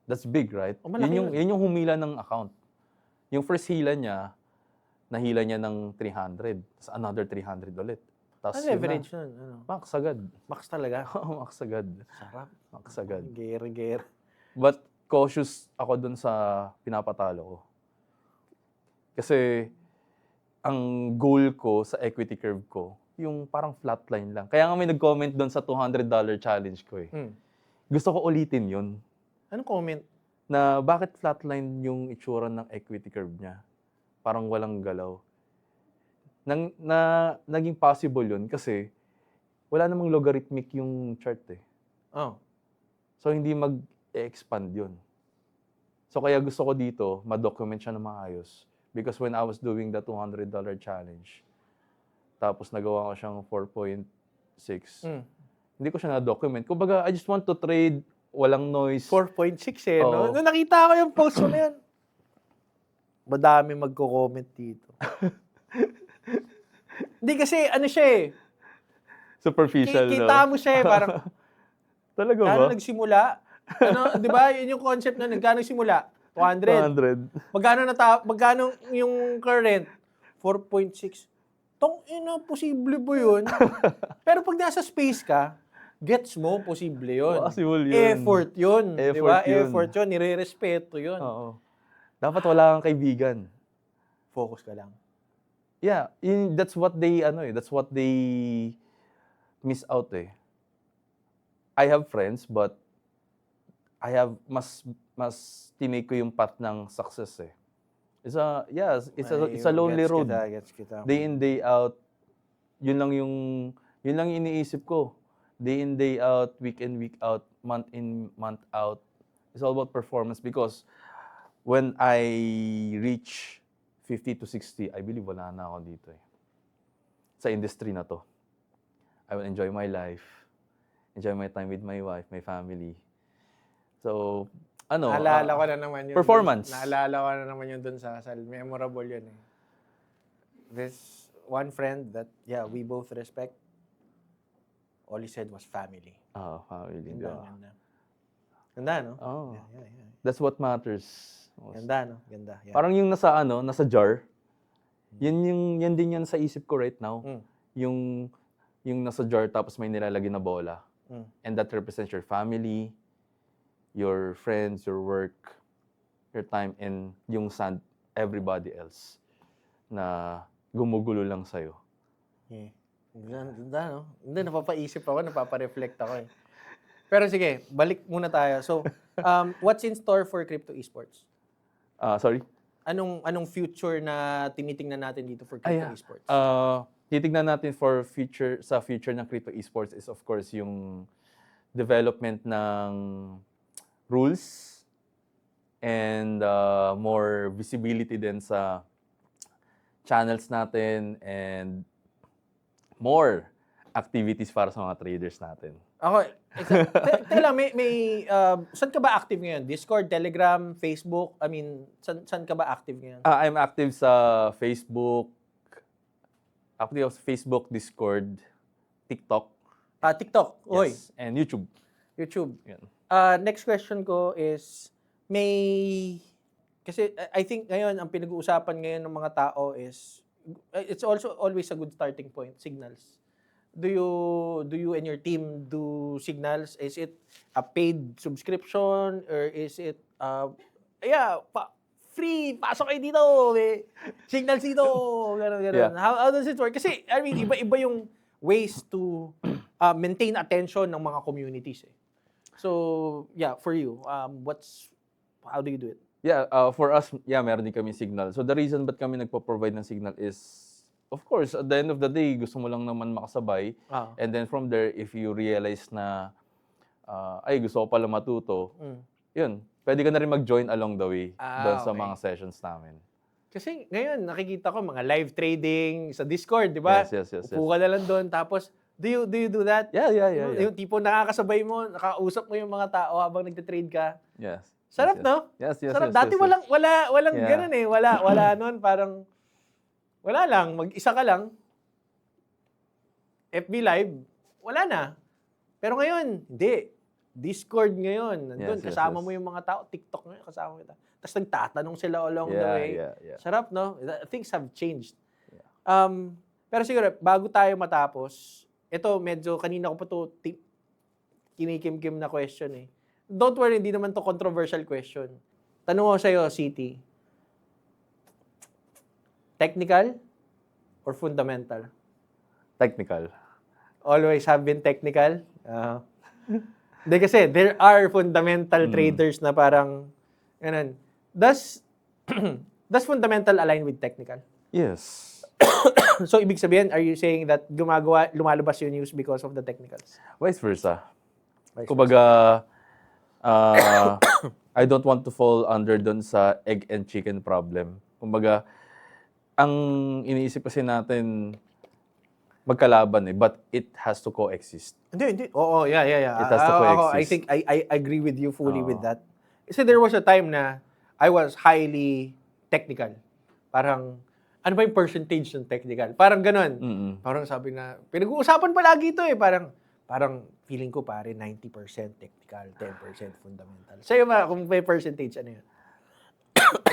That's big, right? Malaki Yun yung humila ng account. Yung first hila niya, nahila niya ng 300, tapos another 300 ulit. Tapos leverage nun? Max agad. Max talaga? Oo, max agad. Sarap. Max agad. Gere. But cautious ako dun sa pinapatalo ko. Kasi ang goal ko sa equity curve ko, yung parang flatline lang. Kaya nga may nag-comment doon sa $200 challenge ko eh. Gusto ko ulitin yun. Anong comment? Na bakit flatline yung itsura ng equity curve niya? Parang walang galaw. Naging possible yun kasi wala namang logarithmic yung chart eh. So hindi mag-expand yun. So kaya gusto ko dito, ma-document siya na maayos. Because when I was doing the $200 challenge, tapos nagawa ko siyang 4.6, hindi ko siya na-document. Kumbaga, I just want to trade, walang noise. 4.6 eh, no? Nung nakita ko yung post mo na yan, madami magko-comment dito. Hindi kasi, ano siya eh. Superficial, no? Kita mo siya eh, parang, talaga ba? kano nagsimula? Di ba? Yun yung concept na nagkano nagsimula? 200. 200. Magkano yung current? 4.6. Posible ba yun? Pero pag nasa space ka, gets mo, posible yun. Possible yun. Effort yun. Di ba? Effort yun. Effort yun. Nire-respeto yun. Oo. Dapat wala kang kaibigan. Focus ka lang. Yeah, that's what they miss out eh. I have friends but I have mas tinake ko yung path ng success eh. It's a lonely road. Gets kita. Day in day out, yun lang yung iniisip ko. Day in day out, week in week out, month in month out. It's all about performance because when I reach 50 to 60, I believe wala na ako dito eh. Sa industry na to. I will enjoy my life, enjoy my time with my wife, my family. So, naalala ko na naman yun. Performance. Naalala ko na naman yun dun sa kasal. Memorable yun eh. This one friend that, we both respect, all he said was family. Family. Ganda, no? Oh. Yeah. That's what matters. Ganda, no? Ganda. Yeah. Parang yung nasa jar. Yan din yan sa isip ko right now. Yung nasa jar tapos may nilalagay na bola. And that represents your family, your friends, your work, your time, and yung sand, everybody else na gumugulo lang sa'yo. Yeah. Ganda, no? Hindi, napapaisip ako, napapareflect ako eh. Pero sige, balik muna tayo. So, what's in store for crypto esports? Sorry? Anong future na tinitingnan natin dito for crypto esports? Titignan natin sa future ng crypto esports is of course yung development ng rules and more visibility din sa channels natin and more activities para sa mga traders natin. Ako, teka lang, saan ka ba active ngayon? Discord, Telegram, Facebook? I mean, saan ka ba active ngayon? I'm active sa Facebook, Discord, TikTok. TikTok, oy. Yes, and YouTube. YouTube. Yan. Next question ko is, kasi I think ngayon, ang pinag-uusapan ngayon ng mga tao is, it's also always a good starting point, signals. Do you and your team do signals? Is it a paid subscription or is it free, pasok kayo dito, signals dito, gano'n. Yeah. How does it work? Kasi I mean, iba yung ways to maintain attention ng mga communities eh. So, for you, how do you do it? Yeah, for us, meron din kami signal. So the reason ba't kami nagpo-provide ng signal is of course, at the end of the day, gusto mo lang naman makasabay. Ah. And then from there, if you realize na, ay, gusto ko pala matuto, yun, pwede ka na rin mag-join along the way doon sa Okay. mga sessions namin. Kasi ngayon, nakikita ko mga live trading sa Discord, di ba? Yes. Upo ka na lang doon, tapos, do you do that? Yeah. Yung tipo nakakasabay mo, nakausap mo yung mga tao habang nagte-trade ka. Yes. Sarap, no? Yes. Sarap. Dati walang Yeah. ganun eh. Wala nun. Parang, wala lang. Mag-isa ka lang. FB Live, wala na. Pero ngayon, hindi. Discord ngayon. Nandun, Yes. kasama mo yung mga tao. TikTok ngayon, kasama mo kita. Tapos nagtatanong sila along the way. Yeah. Sarap, no? Things have changed. Pero siguro, bago tayo matapos, ito medyo, kanina ko pa ito kinikim-kim na question eh. Don't worry, hindi naman to controversial question. Tanong ko sa'yo, CT. Technical or fundamental? Technical. Always have been technical? Hindi kasi, there are fundamental traders na parang, ganun. Does fundamental align with technical? Yes. So, ibig sabihin, are you saying that lumalabas yung news because of the technicals? Vice versa. Vice Kumbaga, I don't want to fall under dun sa egg and chicken problem. Kumbaga, ang iniisip kasi natin, magkalaban eh, but it has to coexist. Hindi. Oo, yeah. It has to coexist. I think I agree with you fully with that. Kasi there was a time na I was highly technical. Parang, ano ba yung percentage ng technical? Parang ganun. Parang sabi na, pinag-uusapan palagi ito eh. Parang feeling ko pare, 90% technical, 10% fundamental. Sa'yo ba, kung may percentage, ano yun?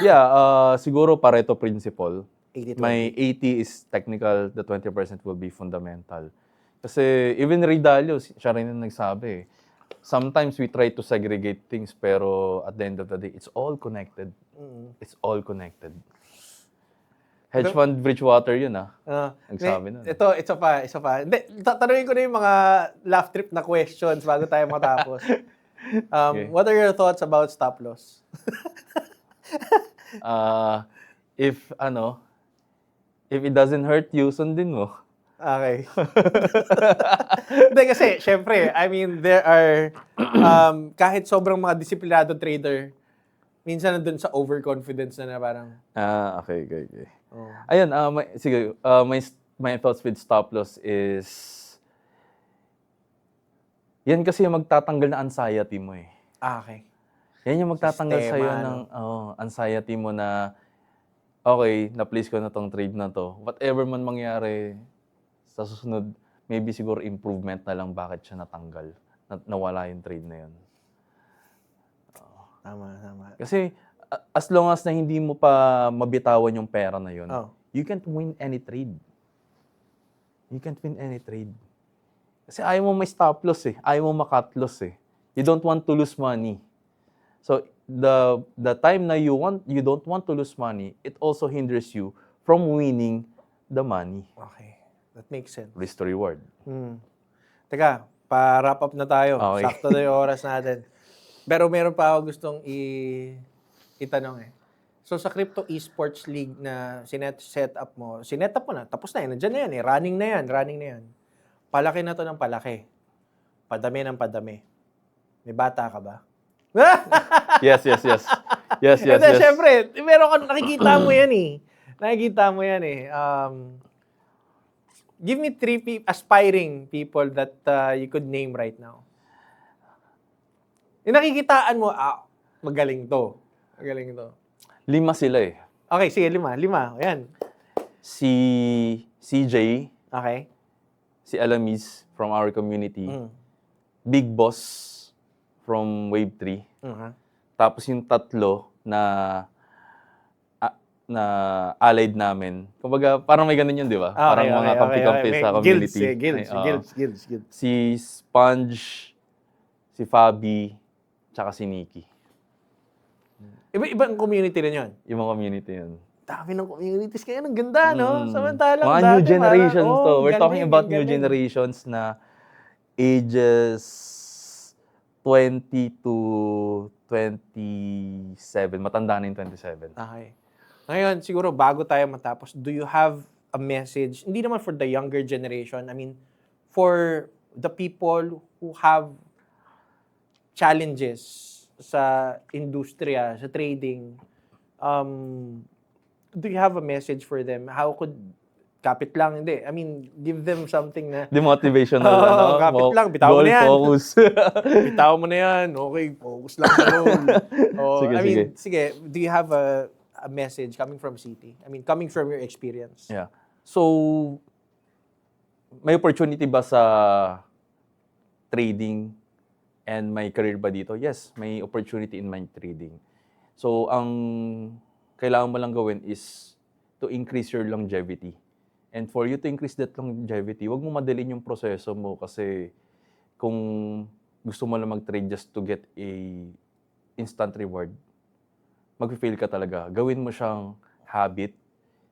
Yeah, siguro Pareto principle. 80-20. May 80 is technical, the 20% will be fundamental. Kasi even Ray Dalio, siya rin yung nagsabi eh. Sometimes we try to segregate things, pero at the end of the day, it's all connected. It's all connected. Hedge fund Bridgewater yun nagsabi nun. Ito, isa pa. Hindi, tatanungin ko na yung mga laugh trip na questions bago tayo matapos. Okay. What are your thoughts about stop loss? If it doesn't hurt you, sundin mo. Okay. Hindi kasi, syempre, I mean, there are, kahit sobrang mga disiplinado trader, minsan nandun sa overconfidence na parang, Okay. oh. Ayun, sige, my thoughts with stop loss is, yan kasi yung magtatanggal na anxiety mo eh. Okay. Yan yung magtatanggal Sistema, sa'yo ng anxiety mo na, okay, na-place ko na tong trade na to. Whatever man mangyari sa susunod, maybe siguro improvement na lang bakit siya natanggal. Nawala yung trade na yun. Tama. Kasi as long as na hindi mo pa mabitawan yung pera na yun, you can't win any trade. You can't win any trade. Kasi ayaw mo may stop loss eh. Ayaw mo ma-cut loss eh. You don't want to lose money. So, the time na you don't want to lose money, it also hinders you from winning the money. Okay. That makes sense. Risk to reward. Teka, pa-wrap up na tayo. Okay. Sakto na yung oras natin. Pero meron pa ako gustong itanong eh. So sa Crypto Esports League na set up mo na, tapos na yan, nandiyan na yan eh, running na yan. Palaki na to ng palaki. Padami ng padami. May bata ka ba? Yes. Kasi syempre, meron ka, nakikita mo yan eh. Give me 3 aspiring people that you could name right now. Yung nakikitaan mo, magaling to. 5 sila eh. Okay, sige, 5. Ayan. Si CJ, Okay. si Alamis from our community, Big Boss from Wave 3, tapos yung 3 na allied namin. Kumbaga, parang may ganun yun, di ba? Parang mga kampi-kampi sa community. Guilds. Si Sponge, si Fabi, tsaka si Nikki. Ibang community rin yun. Yung mga community yun. Dami ng communities kaya ang ganda, no? Samantalang mga dati, new generations parang, to. We're talking about new galing. generations na ages 20 to 27. Matanda na yung 27. Okay. Ngayon, siguro bago tayo matapos, do you have a a message, hindi naman for the younger generation, I mean, for the people who have challenges sa industriya, sa trading, do you have a message for them? How could, kapit lang, hindi. I mean, give them something na, Demotivational, kapit lang, bitaw mo goal na yan. focus. Bitaw mo na yan, okay, focus lang sa goal. Sige, I mean, sige, do you have a message coming from City? I mean, coming from your experience. Yeah. So, may opportunity ba sa trading and may career ba dito? Yes, may opportunity in my trading. So, ang kailangan mo lang gawin is to increase your longevity. And for you to increase that longevity, huwag mo madalin yung proseso mo kasi kung gusto mo lang mag-trade just to get a instant reward, mag-fail ka talaga. Gawin mo siyang habit.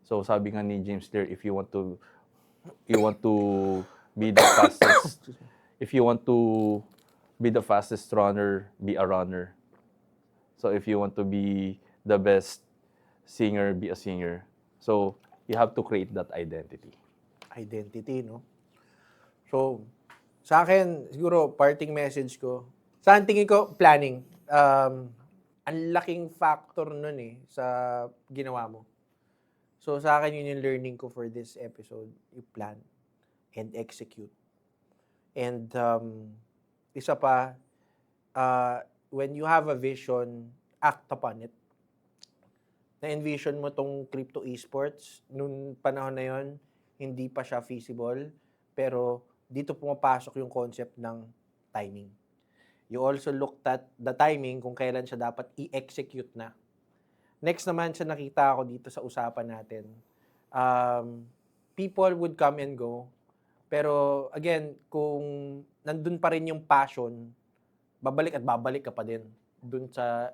So, sabi nga ni James Clear, if you want to be the fastest, if you want to be the fastest runner, be a runner. So, if you want to be the best singer, be a singer. So, you have to create that identity. Identity, no? So, sa akin, siguro, parting message ko, sa tingin ko, planning. Ang laking factor nun sa ginawa mo. So, sa akin, yun yung learning ko for this episode. You plan and execute. And isa pa, when you have a vision, act upon it. Na-envision mo tong crypto esports, nung panahon na yon, hindi pa siya feasible, pero dito pumapasok yung concept ng timing. You also looked at the timing kung kailan siya dapat i-execute na. Next naman sa nakita ko dito sa usapan natin, people would come and go, pero again, kung nandun pa rin yung passion, babalik at babalik ka pa din dun sa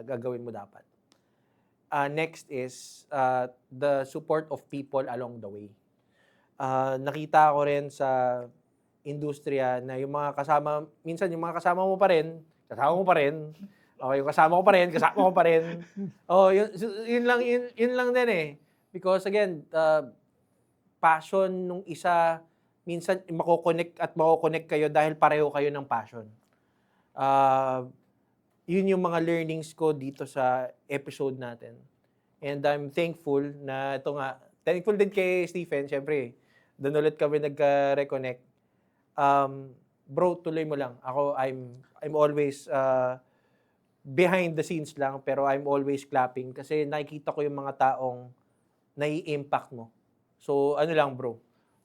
gagawin mo dapat. Next is the support of people along the way. Nakita ko rin sa industriya na yung mga kasama, minsan yung mga kasama mo pa rin. Okay, yung kasama ko pa rin. Oh, yun lang din eh. Because again, passion nung isa, minsan mako-connect kayo dahil pareho kayo ng passion. Yun yung mga learnings ko dito sa episode natin. And I'm thankful na ito nga, thankful din kay Stephen, syempre, doon ulit kami nagka-reconnect. Bro, tuloy mo lang. Ako, I'm always behind the scenes lang, pero I'm always clapping kasi nakikita ko yung mga taong nai-impact mo. So, ano lang bro,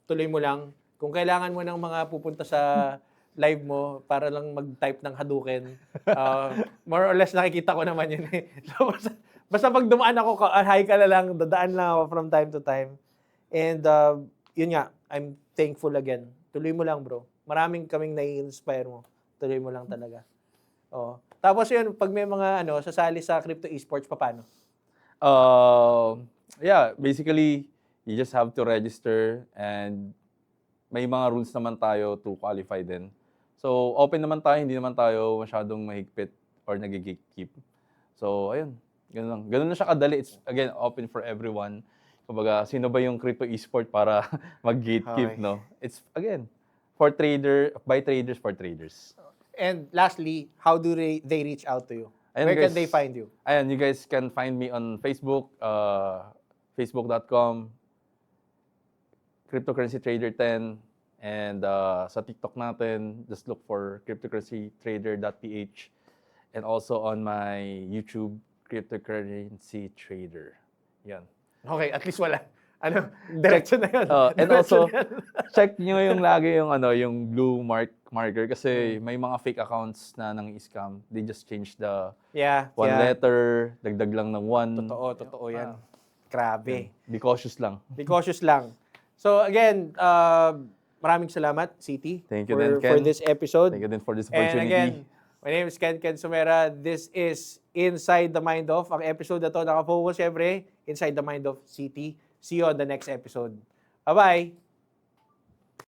tuloy mo lang. Kung kailangan mo ng mga pupunta sa live mo para lang mag-type ng Hadouken. More or less nakikita ko naman yun eh. So, basta pag dumaan ako, hi ka na lang, dadaan lang ako from time to time. And yun nga, I'm thankful again. Tuloy mo lang bro. Maraming kaming nai-inspire mo. Tuloy mo lang talaga. Tapos yun, pag may mga sasali sa crypto esports, paano? Yeah, basically, you just have to register and may mga rules naman tayo to qualify din. So, open naman tayo, hindi naman tayo masyadong mahigpit or nagigikeep. So, ayun. Ganun lang. Ganun na siya kadali. It's, again, open for everyone. Kumbaga, sino ba yung crypto esport para mag-gatekeep, Okay. no? It's, again, by traders, for traders. And lastly, how do they reach out to you? Ayun, Where can guys. they find you? Ayan, you guys can find me on Facebook, facebook.com, Cryptocurrency Trader 10, and sa TikTok natin, just look for cryptocurrencytrader.ph, and also on my YouTube, Cryptocurrency Trader. Yan. Okay, at least wala. Diretso na yun. And Diretso also, na yun. check nyo yung lagi yung blue marker kasi may mga fake accounts na nang scam. They just change the one letter, dagdag lang ng one. Totoo yan. Grabe. Be cautious lang. Be cautious lang. So again, maraming salamat, City, Thank you din, for Ken. this episode. Thank you din for this And opportunity. again, my name is Ken Sumera. This is Inside the Mind of. Ang episode na to nakafocus syempre, Inside the Mind of City. See you on the next episode. Bye-bye!